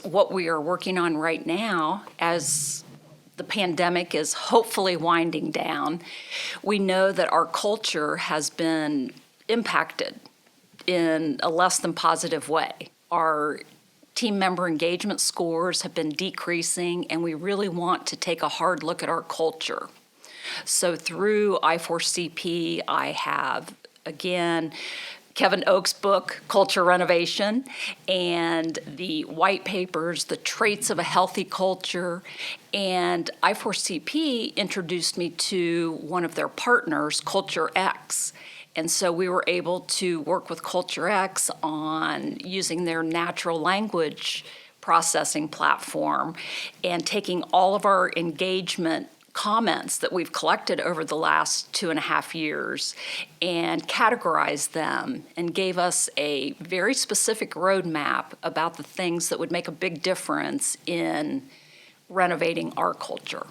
What we are working on right now, as the pandemic is hopefully winding down, we know that our culture has been impacted in a less than positive way. Our team member engagement scores have been decreasing, and we really want to take a hard look at our culture. So through i4cp, I have, again, Kevin Oak's book, Culture Renovation, and the white papers, The Traits of a Healthy Culture. And i4cp introduced me to one of their partners, Culture X. And so we were able to work with Culture X on using their natural language processing platform and taking all of our engagement comments that we've collected over the last 2.5 years and categorized them and gave us a very specific roadmap about the things that would make a big difference in renovating our culture.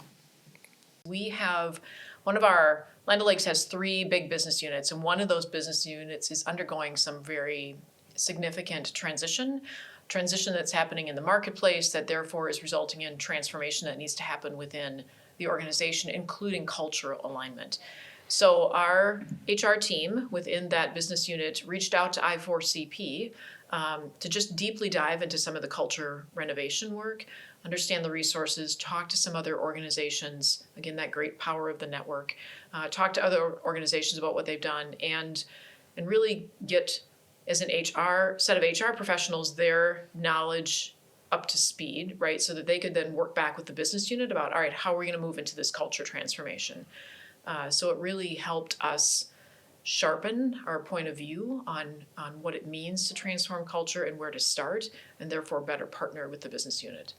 We have one of our Land O'Lakes has 3 big business units, and one of those business units is undergoing some very significant transition that's happening in the marketplace that therefore is resulting in transformation that needs to happen within the organization, including cultural alignment. So our HR team within that business unit reached out to i4cp to just deeply dive into some of the culture renovation work, understand the resources, talk to some other organizations, again, that great power of the network, talk to other organizations about what they've done, and really get, as an set of HR professionals, their knowledge up to speed, right? So that they could then work back with the business unit about, all right, how are we going to move into this culture transformation? So it really helped us sharpen our point of view on what it means to transform culture and where to start, and therefore better partner with the business unit.